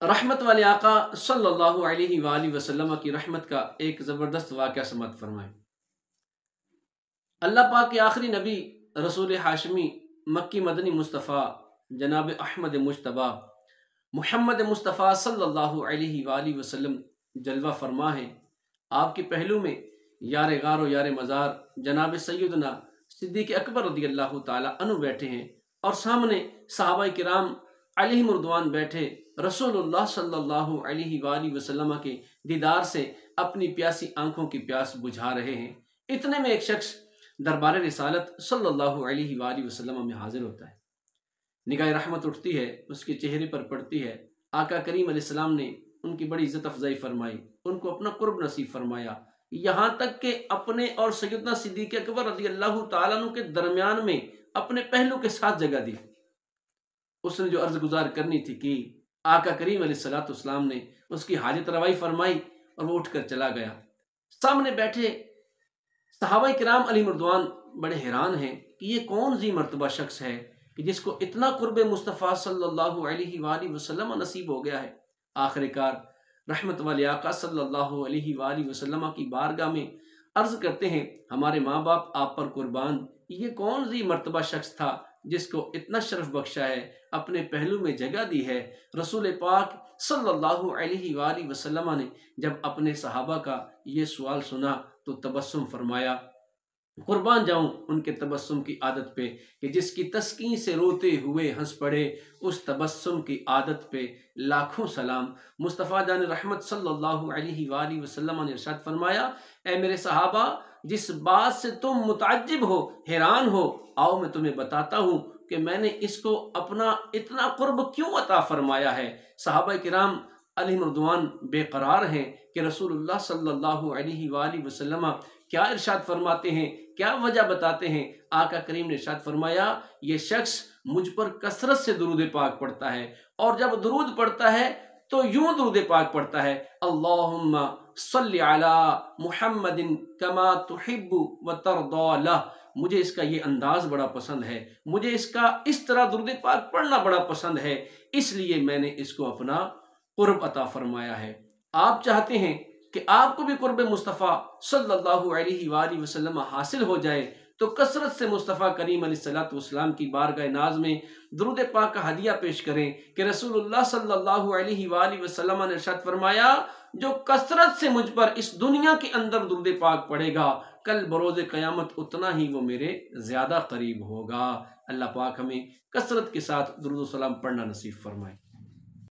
رحمت والے آقا صلی اللہ علیہ وآلہ وسلم کی رحمت کا ایک زبردست واقعہ سماعت فرمائیں۔ اللہ پاک کے آخری نبی رسول ہاشمی مکی مدنی مصطفیٰ جناب احمد مجتبیٰ محمد مصطفیٰ صلی اللہ علیہ وآلہ وسلم جلوہ فرما ہے۔ آپ کے پہلو میں یار غار و یار مزار جناب سیدنا صدیق اکبر رضی اللہ تعالی عنہ بیٹھے ہیں، اور سامنے صحابہ کرام علیہم رضوان بیٹھے رسول اللہ صلی اللہ علیہ وآلہ وسلم کے دیدار سے اپنی پیاسی آنکھوں کی پیاس بجھا رہے ہیں۔ اتنے میں ایک شخص دربار رسالت صلی اللہ علیہ وآلہ وسلم میں حاضر ہوتا ہے۔ نگاہ رحمت اٹھتی ہے، اس کے چہرے پر پڑتی ہے۔ آقا کریم علیہ السلام نے ان کی بڑی عزت افزائی فرمائی، ان کو اپنا قرب نصیب فرمایا، یہاں تک کہ اپنے اور سیدنا صدیق اکبر رضی اللہ تعالیٰ عنہ کے درمیان میں اپنے پہلو کے ساتھ جگہ دی۔ اس نے جو عرض گزار کرنی تھی کی، آقا کریم علیہ السلام نے اس کی حاجت روائی فرمائی اور وہ اٹھ کر چلا گیا۔ سامنے بیٹھے صحابہ کرام علیہ رضوان بڑے حیران ہیں کہ یہ کون ذی مرتبہ شخص ہے کہ جس کو اتنا قرب مصطفیٰ صلی اللہ علیہ وآلہ وسلم نصیب ہو گیا ہے۔ آخر کار رحمت والے آقا صلی اللہ علیہ وآلہ وسلم کی بارگاہ میں عرض کرتے ہیں، ہمارے ماں باپ آپ پر قربان، یہ کون ذی مرتبہ شخص تھا جس کو اتنا شرف بخشا ہے، اپنے پہلو میں جگہ دی ہے۔ رسول پاک صلی اللہ علیہ وآلہ وسلم نے جب اپنے صحابہ کا یہ سوال سنا تو تبسم فرمایا۔ قربان جاؤں ان کے تبسم کی عادت پہ کہ جس کی تسکین سے روتے ہوئے ہنس پڑے، اس تبسم کی عادت پہ لاکھوں سلام۔ مصطفیٰ جان رحمت صلی اللہ علیہ وآلہ وسلم نے ارشاد فرمایا، اے میرے صحابہ، جس بات سے تم متعجب ہو، حیران ہو، آؤ میں تمہیں بتاتا ہوں کہ میں نے اس کو اپنا اتنا قرب کیوں عطا فرمایا ہے۔ صحابہ کرام علیہ رضوان بے قرار ہیں کہ رسول اللہ صلی اللہ علیہ وآلہ وسلم کیا ارشاد فرماتے ہیں، کیا وجہ بتاتے ہیں۔ آقا کریم نے ارشاد فرمایا، یہ شخص مجھ پر کثرت سے درود پاک پڑھتا ہے، اور جب درود پڑھتا ہے تو یوں درود پاک پڑھتا ہے، اللہم صلی علی محمد کما تحب و ترضی لہ۔ مجھے اس کا یہ انداز بڑا پسند ہے، مجھے اس کا اس طرح درود پاک پڑھنا بڑا پسند ہے، اس لیے میں نے اس کو اپنا قرب عطا فرمایا ہے۔ آپ چاہتے ہیں کہ آپ کو بھی قرب مصطفیٰ صلی اللہ علیہ وآلہ وسلم حاصل ہو جائے تو کثرت سے مصطفیٰ کریم علیہ السلام کی بارگاہ ناز میں درود پاک کا ہدیہ پیش کریں کہ رسول اللہ صلی اللہ علیہ وآلہ وسلم نے ارشاد فرمایا، جو کثرت سے مجھ پر اس دنیا کے اندر درود پاک پڑھے گا، کل بروز قیامت اتنا ہی وہ میرے زیادہ قریب ہوگا۔ اللہ پاک ہمیں کثرت کے ساتھ درود و سلام پڑھنا نصیب فرمائے۔